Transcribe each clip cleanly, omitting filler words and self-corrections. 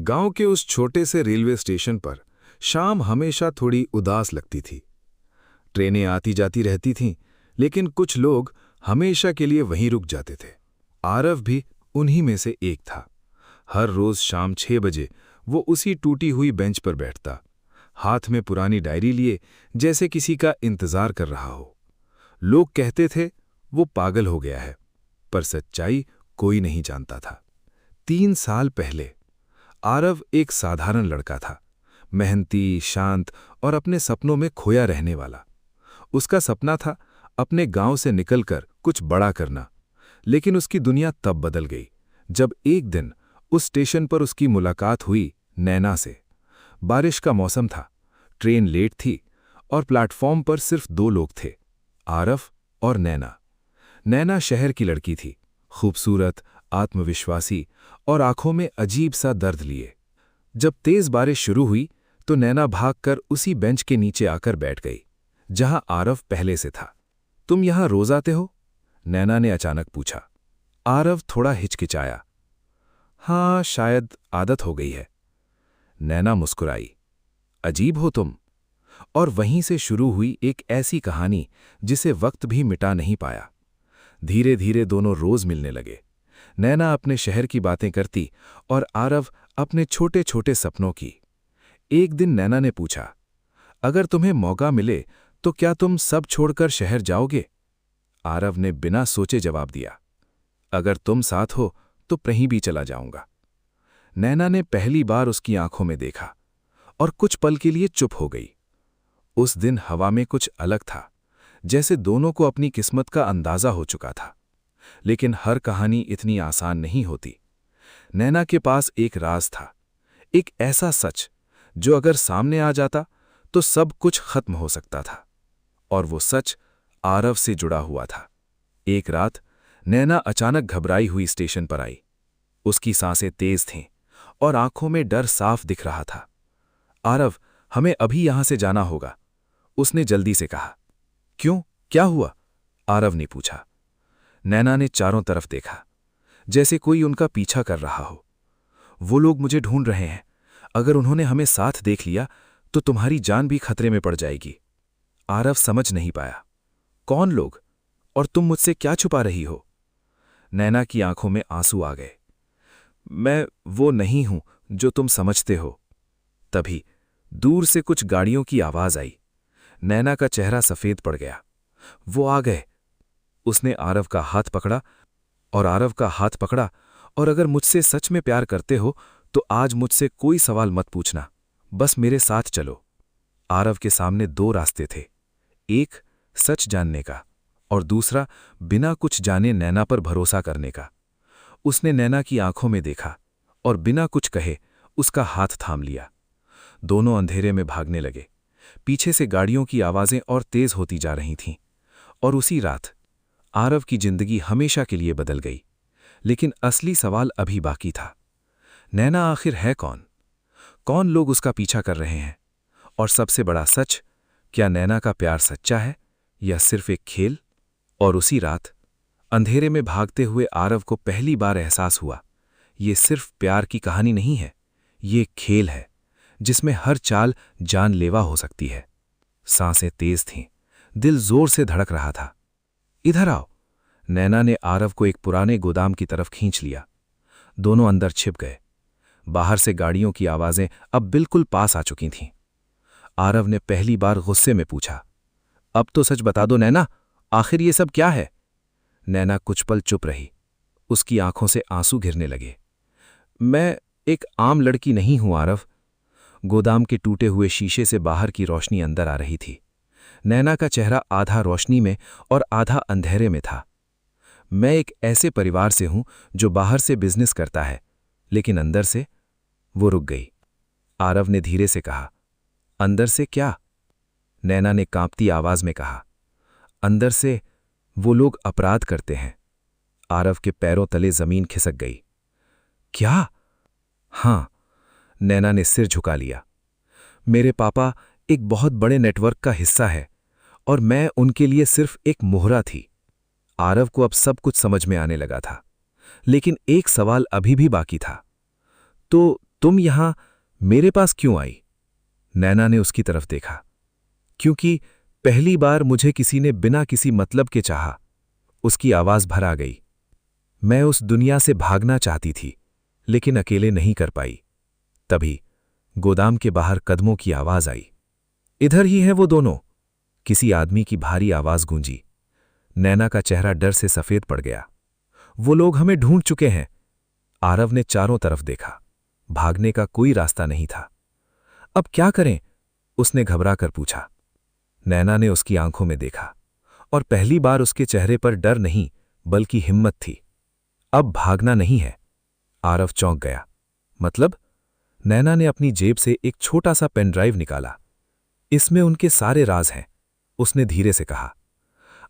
गांव के उस छोटे से रेलवे स्टेशन पर शाम हमेशा थोड़ी उदास लगती थी। ट्रेनें आती जाती रहती थीं, लेकिन कुछ लोग हमेशा के लिए वहीं रुक जाते थे। आरव भी उन्हीं में से एक था। हर रोज शाम 6 बजे वो उसी टूटी हुई बेंच पर बैठता, हाथ में पुरानी डायरी लिए, जैसे किसी का इंतजार कर रहा हो। लोग कहते थे वो पागल हो गया है, पर सच्चाई कोई नहीं जानता था। 3 साल पहले आरव एक साधारण लड़का था, मेहनती, शांत और अपने सपनों में खोया रहने वाला। उसका सपना था अपने गांव से निकलकर कुछ बड़ा करना, लेकिन उसकी दुनिया तब बदल गई जब एक दिन उस स्टेशन पर उसकी मुलाकात हुई नैना से। बारिश का मौसम था, ट्रेन लेट थी और प्लेटफॉर्म पर सिर्फ 2 लोग थे, आरव और नैना। नैना शहर की लड़की थी, खूबसूरत, आत्मविश्वासी और आंखों में अजीब सा दर्द लिए। जब तेज बारिश शुरू हुई तो नैना भागकर उसी बेंच के नीचे आकर बैठ गई जहां आरव पहले से था। तुम यहां रोज आते हो? नैना ने अचानक पूछा। आरव थोड़ा हिचकिचाया। हाँ, शायद आदत हो गई है। नैना मुस्कुराई। अजीब हो तुम। और वहीं से शुरू हुई एक ऐसी कहानी जिसे वक्त भी मिटा नहीं पाया। धीरे धीरे दोनों रोज मिलने लगे। नैना अपने शहर की बातें करती और आरव अपने छोटे छोटे सपनों की। एक दिन नैना ने पूछा, अगर तुम्हें मौका मिले तो क्या तुम सब छोड़कर शहर जाओगे? आरव ने बिना सोचे जवाब दिया, अगर तुम साथ हो तो कहीं भी चला जाऊंगा। नैना ने पहली बार उसकी आंखों में देखा और कुछ पल के लिए चुप हो गई। उस दिन हवा में कुछ अलग था, जैसे दोनों को अपनी किस्मत का अंदाजा हो चुका था। लेकिन हर कहानी इतनी आसान नहीं होती। नैना के पास एक राज था, एक ऐसा सच जो अगर सामने आ जाता तो सब कुछ खत्म हो सकता था। और वो सच आरव से जुड़ा हुआ था। एक रात नैना अचानक घबराई हुई स्टेशन पर आई। उसकी सांसें तेज थीं और आंखों में डर साफ दिख रहा था। आरव, हमें अभी यहां से जाना होगा, उसने जल्दी से कहा। क्यों, क्या हुआ? आरव ने पूछा। नैना ने चारों तरफ देखा, जैसे कोई उनका पीछा कर रहा हो। वो लोग मुझे ढूंढ रहे हैं। अगर उन्होंने हमें साथ देख लिया तो तुम्हारी जान भी खतरे में पड़ जाएगी। आरव समझ नहीं पाया। कौन लोग? और तुम मुझसे क्या छुपा रही हो? नैना की आंखों में आंसू आ गए। मैं वो नहीं हूं जो तुम समझते हो। तभी दूर से कुछ गाड़ियों की आवाज आई। नैना का चेहरा सफेद पड़ गया। वो आ गए। उसने आरव का हाथ पकड़ा और अगर मुझसे सच में प्यार करते हो तो आज मुझसे कोई सवाल मत पूछना, बस मेरे साथ चलो। आरव के सामने 2 रास्ते थे, एक सच जानने का और दूसरा बिना कुछ जाने नैना पर भरोसा करने का। उसने नैना की आंखों में देखा और बिना कुछ कहे उसका हाथ थाम लिया। दोनों अंधेरे में भागने लगे। पीछे से गाड़ियों की आवाजें और तेज होती जा रही थीं। और उसी रात आरव की जिंदगी हमेशा के लिए बदल गई। लेकिन असली सवाल अभी बाकी था। नैना आखिर है कौन? कौन लोग उसका पीछा कर रहे हैं? और सबसे बड़ा सच, क्या नैना का प्यार सच्चा है या सिर्फ एक खेल? और उसी रात अंधेरे में भागते हुए आरव को पहली बार एहसास हुआ, ये सिर्फ प्यार की कहानी नहीं है, ये एक खेल है जिसमें हर चाल जानलेवा हो सकती है। सांसें तेज थीं, दिल जोर से धड़क रहा था। इधर आओ। नैना ने आरव को एक पुराने गोदाम की तरफ खींच लिया। दोनों अंदर छिप गए। बाहर से गाड़ियों की आवाजें अब बिल्कुल पास आ चुकी थीं। आरव ने पहली बार गुस्से में पूछा, अब तो सच बता दो नैना, आखिर ये सब क्या है? नैना कुछ पल चुप रही। उसकी आंखों से आंसू गिरने लगे। मैं एक आम लड़की नहीं हूं आरव। गोदाम के टूटे हुए शीशे से बाहर की रोशनी अंदर आ रही थी। नैना का चेहरा आधा रोशनी में और आधा अंधेरे में था। मैं एक ऐसे परिवार से हूं जो बाहर से बिजनेस करता है, लेकिन अंदर से। वो रुक गई। आरव ने धीरे से कहा, अंदर से क्या? नैना ने कांपती आवाज में कहा, अंदर से वो लोग अपराध करते हैं। आरव के पैरों तले जमीन खिसक गई। क्या? हां, नैना ने सिर झुका लिया। मेरे पापा एक बहुत बड़े नेटवर्क का हिस्सा है और मैं उनके लिए सिर्फ एक मोहरा थी। आरव को अब सब कुछ समझ में आने लगा था, लेकिन एक सवाल अभी भी बाकी था। तो तुम यहां मेरे पास क्यों आई? नैना ने उसकी तरफ देखा। क्योंकि पहली बार मुझे किसी ने बिना किसी मतलब के चाहा। उसकी आवाज भर आ गई। मैं उस दुनिया से भागना चाहती थी, लेकिन अकेले नहीं कर पाई। तभी गोदाम के बाहर कदमों की आवाज आई। इधर ही हैं वो दोनों। किसी आदमी की भारी आवाज गूंजी। नैना का चेहरा डर से सफेद पड़ गया। वो लोग हमें ढूंढ चुके हैं। आरव ने चारों तरफ देखा। भागने का कोई रास्ता नहीं था। अब क्या करें? उसने घबरा कर पूछा। नैना ने उसकी आंखों में देखा और पहली बार उसके चेहरे पर डर नहीं बल्कि हिम्मत थी। अब भागना नहीं है। आरव चौंक गया। मतलब? नैना ने अपनी जेब से एक छोटा सा पेन ड्राइव निकाला। इसमें उनके सारे राज हैं, उसने धीरे से कहा।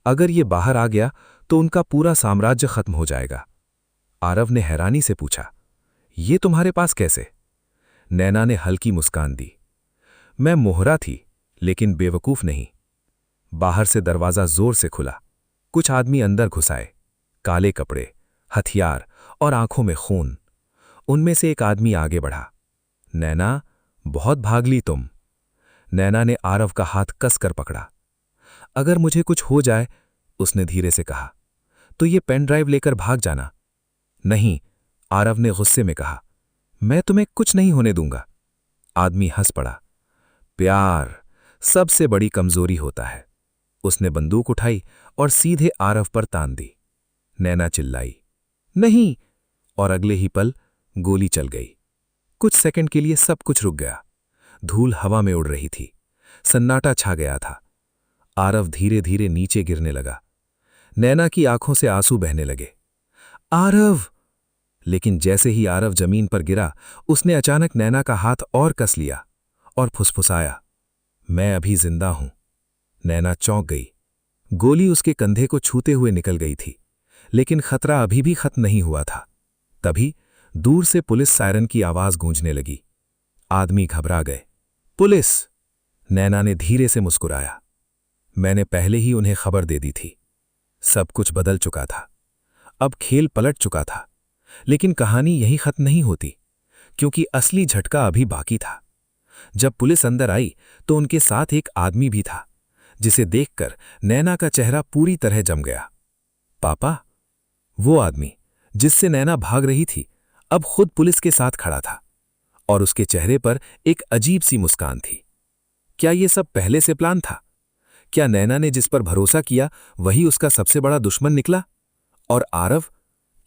अगर ये बाहर आ गया तो उनका पूरा साम्राज्य खत्म हो जाएगा। आरव ने हैरानी से पूछा, ये तुम्हारे पास कैसे? नैना ने हल्की मुस्कान दी। मैं मोहरा थी, लेकिन बेवकूफ नहीं। बाहर से दरवाजा जोर से खुला। कुछ आदमी अंदर घुस आए। काले कपड़े, हथियार और आंखों में खून। उनमें से एक आदमी आगे बढ़ा। नैना, बहुत भाग ली तुम। नैना ने आरव का हाथ कसकर पकड़ा। अगर मुझे कुछ हो जाए, उसने धीरे से कहा, तो ये पेन ड्राइव लेकर भाग जाना। नहीं, आरव ने गुस्से में कहा, मैं तुम्हें कुछ नहीं होने दूंगा। आदमी हंस पड़ा। प्यार सबसे बड़ी कमजोरी होता है। उसने बंदूक उठाई और सीधे आरव पर तान दी। नैना चिल्लाई, नहीं, और अगले ही पल गोली चल गई। कुछ सेकंड के लिए सब कुछ रुक गया। धूल हवा में उड़ रही थी। सन्नाटा छा गया था। आरव धीरे धीरे नीचे गिरने लगा। नैना की आंखों से आंसू बहने लगे। आरव! लेकिन जैसे ही आरव जमीन पर गिरा, उसने अचानक नैना का हाथ और कस लिया और फुसफुसाया, मैं अभी जिंदा हूं। नैना चौंक गई। गोली उसके कंधे को छूते हुए निकल गई थी, लेकिन खतरा अभी भी खत्म नहीं हुआ था। तभी दूर से पुलिस सायरन की आवाज गूंजने लगी। आदमी घबरा गए। पुलिस! नैना ने धीरे से मुस्कुराया। मैंने पहले ही उन्हें खबर दे दी थी। सब कुछ बदल चुका था। अब खेल पलट चुका था। लेकिन कहानी यहीं खत्म नहीं होती, क्योंकि असली झटका अभी बाकी था। जब पुलिस अंदर आई तो उनके साथ एक आदमी भी था, जिसे देखकर नैना का चेहरा पूरी तरह जम गया। पापा! वो आदमी जिससे नैना भाग रही थी, अब खुद पुलिस के साथ खड़ा था, और उसके चेहरे पर एक अजीब सी मुस्कान थी। क्या ये सब पहले से प्लान था? क्या नैना ने जिस पर भरोसा किया वही उसका सबसे बड़ा दुश्मन निकला? और आरव,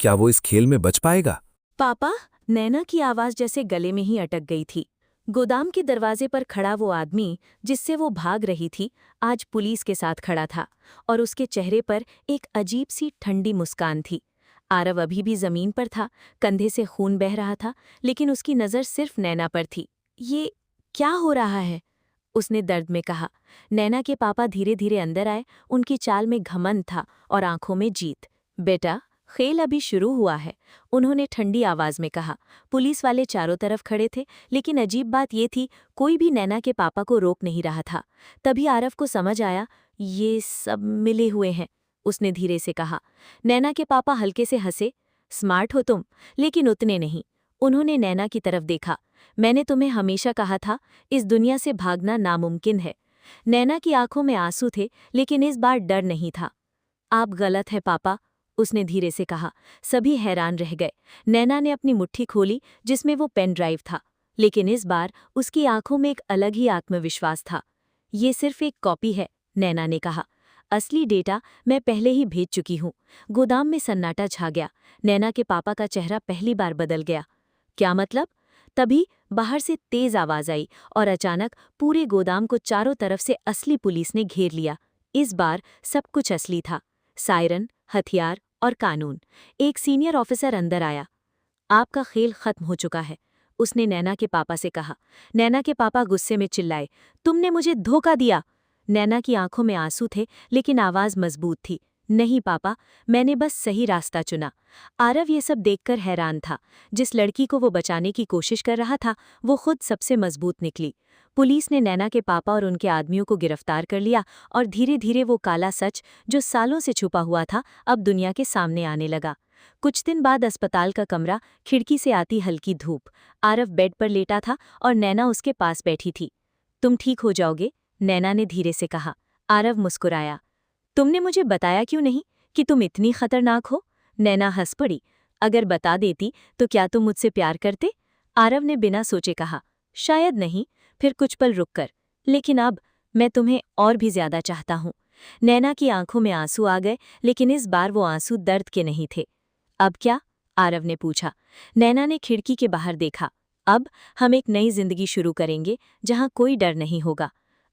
क्या वो इस खेल में बच पाएगा? पापा! नैना की आवाज जैसे गले में ही अटक गई थी। गोदाम के दरवाजे पर खड़ा वो आदमी जिससे वो भाग रही थी, आज पुलिस के साथ खड़ा था, और उसके चेहरे पर एक अजीब सी ठंडी मुस्कान थी। आरव अभी भी जमीन पर था, कंधे से खून बह रहा था, लेकिन उसकी नज़र सिर्फ नैना पर थी। ये क्या हो रहा है? उसने दर्द में कहा। नैना के पापा धीरे धीरे अंदर आए। उनकी चाल में घमंड था और आंखों में जीत। बेटा, खेल अभी शुरू हुआ है, उन्होंने ठंडी आवाज में कहा। पुलिस वाले चारों तरफ खड़े थे, लेकिन अजीब बात ये थी, कोई भी नैना के पापा को रोक नहीं रहा था। तभी आरव को समझ आया, ये सब मिले हुए हैं, उसने धीरे से कहा। नैना के पापा हल्के से हंसे। स्मार्ट हो तुम, लेकिन उतने नहीं। उन्होंने नैना की तरफ देखा। मैंने तुम्हें हमेशा कहा था, इस दुनिया से भागना नामुमकिन है। नैना की आंखों में आंसू थे, लेकिन इस बार डर नहीं था। आप गलत है पापा, उसने धीरे से कहा। सभी हैरान रह गए। नैना ने अपनी मुट्ठी खोली जिसमें वो पेन ड्राइव था, लेकिन इस बार उसकी आंखों में एक अलग ही आत्मविश्वास था। ये सिर्फ एक कॉपी है, नैना ने कहा। असली डेटा मैं पहले ही भेज चुकी हूँ। गोदाम में सन्नाटा छा गया। नैना के पापा का चेहरा पहली बार बदल गया। क्या मतलब? तभी बाहर से तेज आवाज आई और अचानक पूरे गोदाम को चारों तरफ से असली पुलिस ने घेर लिया। इस बार सब कुछ असली था। सायरन, हथियार और कानून। एक सीनियर ऑफिसर अंदर आया। आपका खेल खत्म हो चुका है, उसने नैना के पापा से कहा। नैना के पापा गुस्से में चिल्लाए, तुमने मुझे धोखा दिया। नैना की आंखों में आंसू थे, लेकिन आवाज मजबूत थी। नहीं पापा, मैंने बस सही रास्ता चुना। आरव ये सब देखकर हैरान था। जिस लड़की को वो बचाने की कोशिश कर रहा था, वो खुद सबसे मजबूत निकली। पुलिस ने नैना के पापा और उनके आदमियों को गिरफ्तार कर लिया, और धीरे धीरे वो काला सच जो सालों से छुपा हुआ था, अब दुनिया के सामने आने लगा। कुछ दिन बाद अस्पताल का कमरा, खिड़की से आती हल्की धूप। आरव बेड पर लेटा था और नैना उसके पास बैठी थी। तुम ठीक हो जाओगे, नैना ने धीरे से कहा। आरव मुस्कुराया। तुमने मुझे बताया क्यों नहीं कि तुम इतनी खतरनाक हो? नैना हंस पड़ी। अगर बता देती तो क्या तुम मुझसे प्यार करते? आरव ने बिना सोचे कहा। शायद नहीं। फिर कुछ पल रुक कर, लेकिन अब मैं तुम्हें और भी ज्यादा चाहता हूं। नैना की आंखों में आंसू आ गए, लेकिन इस बार वो आंसू दर्द के नहीं थे। अब क्या? आरव ने पूछा। नैना ने खिड़की के बाहर देखा। अब हम एक नई जिंदगी शुरू करेंगे, जहां कोई डर नहीं होगा।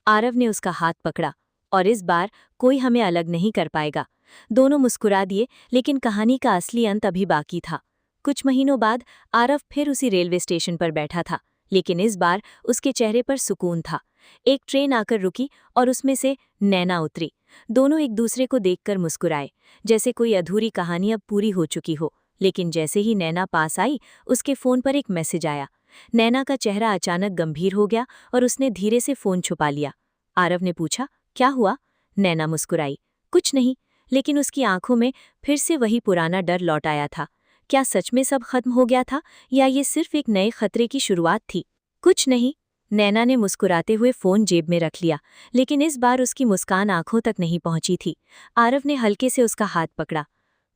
आरव ने उसका हाथ पकड़ा। और इस बार कोई हमें अलग नहीं कर पाएगा। दोनों मुस्कुरा दिए, लेकिन कहानी का असली अंत अभी बाकी था। कुछ महीनों बाद आरव फिर उसी रेलवे स्टेशन पर बैठा था, लेकिन इस बार उसके चेहरे पर सुकून था। एक ट्रेन आकर रुकी और उसमें से नैना उतरी। दोनों एक दूसरे को देखकर मुस्कुराए, जैसे कोई अधूरी कहानी अब पूरी हो चुकी हो। लेकिन जैसे ही नैना पास आई, उसके फोन पर एक मैसेज आया। नैना का चेहरा अचानक गंभीर हो गया और उसने धीरे से फोन छुपा लिया। आरव ने पूछा, क्या हुआ? नैना मुस्कुराई। कुछ नहीं, लेकिन उसकी आंखों में फिर से वही पुराना डर लौट आया था। क्या सच में सब खत्म हो गया था, या ये सिर्फ एक नए खतरे की शुरुआत थी? कुछ नहीं, नैना ने मुस्कुराते हुए फोन जेब में रख लिया, लेकिन इस बार उसकी मुस्कान आंखों तक नहीं पहुंची थी। आरव ने हल्के से उसका हाथ पकड़ा।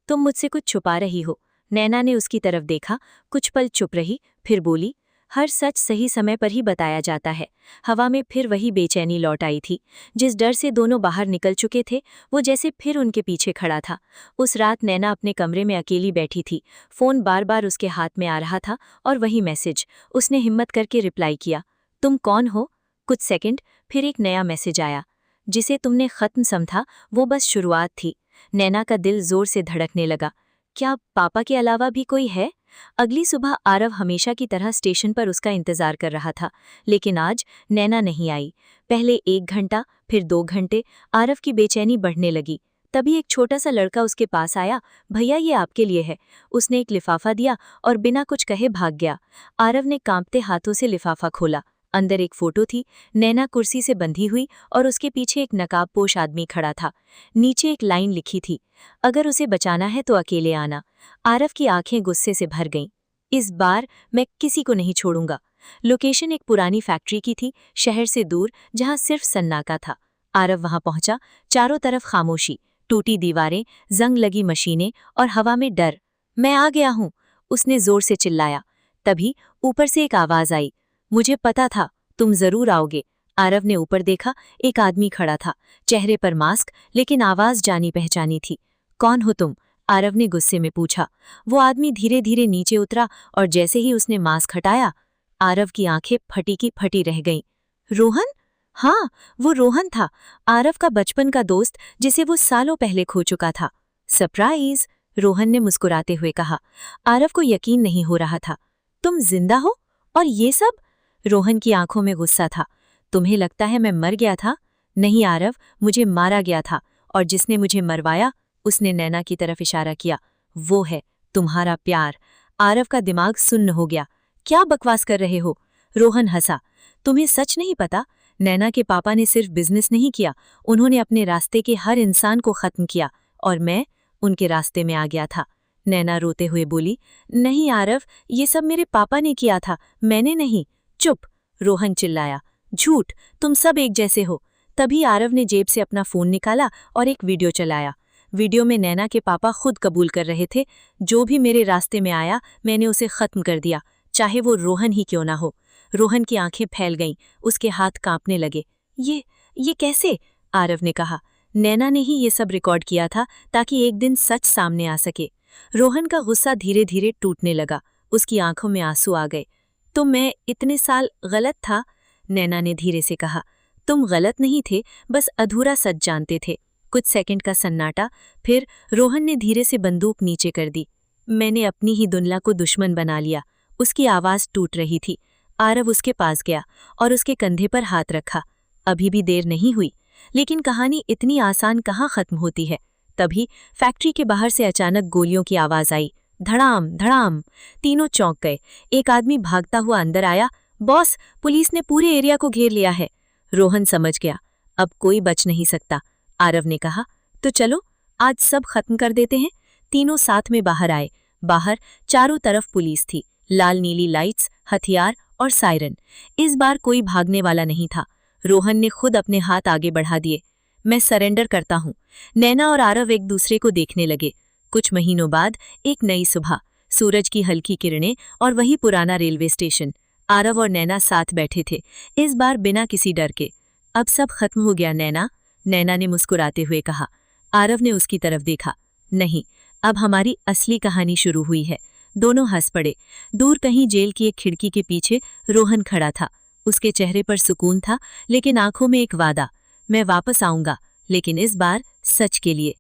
तुम मुझसे कुछ छुपा रही हो। नैना ने उसकी तरफ देखा, कुछ पल चुप रही, फिर बोली, हर सच सही समय पर ही बताया जाता है। हवा में फिर वही बेचैनी लौट आई थी। जिस डर से दोनों बाहर निकल चुके थे, वो जैसे फिर उनके पीछे खड़ा था। उस रात नैना अपने कमरे में अकेली बैठी थी। फोन बार बार उसके हाथ में आ रहा था और वही मैसेज। उसने हिम्मत करके रिप्लाई किया, तुम कौन हो? कुछ सेकंड, फिर एक नया मैसेज आया। जिसे तुमने खत्म समझा वो बस शुरुआत थी। नैना का दिल जोर से धड़कने लगा। क्या पापा के अलावा भी कोई है? अगली सुबह आरव हमेशा की तरह स्टेशन पर उसका इंतजार कर रहा था, लेकिन आज नैना नहीं आई। पहले 1 घंटा, फिर 2 घंटे। आरव की बेचैनी बढ़ने लगी। तभी एक छोटा सा लड़का उसके पास आया। भैया, ये आपके लिए है। उसने एक लिफाफा दिया और बिना कुछ कहे भाग गया। आरव ने कांपते हाथों से लिफाफा खोला। अंदर एक फोटो थी, नैना कुर्सी से बंधी हुई और उसके पीछे एक नकाबपोश आदमी खड़ा था। नीचे एक लाइन लिखी थी, अगर उसे बचाना है तो अकेले आना। आरव की आंखें गुस्से से भर गईं। इस बार मैं किसी को नहीं छोड़ूंगा। लोकेशन एक पुरानी फैक्ट्री की थी, शहर से दूर, जहां सिर्फ सन्नाटा था। आरव वहां पहुंचा। चारों तरफ खामोशी, टूटी दीवारें, जंग लगी मशीनें और हवा में डर। मैं आ गया हूं, उसने जोर से चिल्लाया। तभी ऊपर से एक आवाज आई, मुझे पता था तुम जरूर आओगे। आरव ने ऊपर देखा, एक आदमी खड़ा था, चेहरे पर मास्क, लेकिन आवाज जानी पहचानी थी। कौन हो तुम? आरव ने गुस्से में पूछा। वो आदमी धीरे धीरे नीचे उतरा और जैसे ही उसने मास्क हटाया, आरव की आंखें फटी की फटी रह गईं। रोहन? हाँ, वो रोहन था, आरव का बचपन का दोस्त, जिसे वो सालों पहले खो चुका था। सरप्राइज, रोहन ने मुस्कुराते हुए कहा। आरव को यकीन नहीं हो रहा था। तुम जिंदा हो? और ये सब? रोहन की आंखों में गुस्सा था। तुम्हें लगता है मैं मर गया था? नहीं आरव, मुझे मारा गया था, और जिसने मुझे मरवाया, उसने नैना की तरफ इशारा किया, वो है तुम्हारा प्यार। आरव का दिमाग सुन्न हो गया। क्या बकवास कर रहे हो? रोहन हंसा। तुम्हें सच नहीं पता? नैना के पापा ने सिर्फ बिजनेस नहीं किया, उन्होंने अपने रास्ते के हर इंसान को खत्म किया, और मैं उनके रास्ते में आ गया था। नैना रोते हुए बोली, नहीं आरव, ये सब मेरे पापा ने किया था, मैंने नहीं। चुप, रोहन चिल्लाया। झूठ, तुम सब एक जैसे हो। तभी आरव ने जेब से अपना फोन निकाला और एक वीडियो चलाया। वीडियो में नैना के पापा खुद कबूल कर रहे थे, जो भी मेरे रास्ते में आया मैंने उसे खत्म कर दिया, चाहे वो रोहन ही क्यों ना हो। रोहन की आंखें फैल गईं, उसके हाथ कांपने लगे। ये कैसे? आरव ने कहा। नैना ने ही ये सब रिकॉर्ड किया था, ताकि एक दिन सच सामने आ सके। रोहन का गुस्सा धीरे धीरे टूटने लगा, उसकी आंखों में आंसू आ गए। तो मैं इतने साल गलत था? नैना ने धीरे से कहा। तुम गलत नहीं थे, बस अधूरा सच जानते थे। कुछ सेकंड का सन्नाटा, फिर रोहन ने धीरे से बंदूक नीचे कर दी। मैंने अपनी ही दुनिया को दुश्मन बना लिया। उसकी आवाज टूट रही थी। आरव उसके पास गया और उसके कंधे पर हाथ रखा। अभी भी देर नहीं हुई, लेकिन कहानी इतनी आसान कहाँ खत्म होती है। तभी फैक्ट्री के बाहर से अचानक गोलियों की आवाज आई। धड़ाम धड़ाम, तीनों चौंक गए। एक आदमी भागता हुआ अंदर आया। बॉस, पुलिस ने पूरे एरिया को घेर लिया है। रोहन समझ गया, अब कोई बच नहीं सकता। आरव ने कहा, तो चलो आज सब खत्म कर देते हैं। तीनों साथ में बाहर आए। बाहर चारों तरफ पुलिस थी, लाल नीली लाइट्स, हथियार और सायरन। इस बार कोई भागने वाला नहीं था। रोहन ने खुद अपने हाथ आगे बढ़ा दिए। मैं सरेंडर करता हूँ। नैना और आरव एक दूसरे को देखने लगे। कुछ महीनों बाद एक नई सुबह, सूरज की हल्की किरणें और वही पुराना रेलवे स्टेशन। आरव और नैना साथ बैठे थे, इस बार बिना किसी डर के। अब सब खत्म हो गया नैना, नैना ने मुस्कुराते हुए कहा। आरव ने उसकी तरफ देखा। नहीं, अब हमारी असली कहानी शुरू हुई है। दोनों हंस पड़े। दूर कहीं जेल की एक खिड़की के पीछे रोहन खड़ा था। उसके चेहरे पर सुकून था, लेकिन आंखों में एक वादा, मैं वापस आऊंगा, लेकिन इस बार सच के लिए।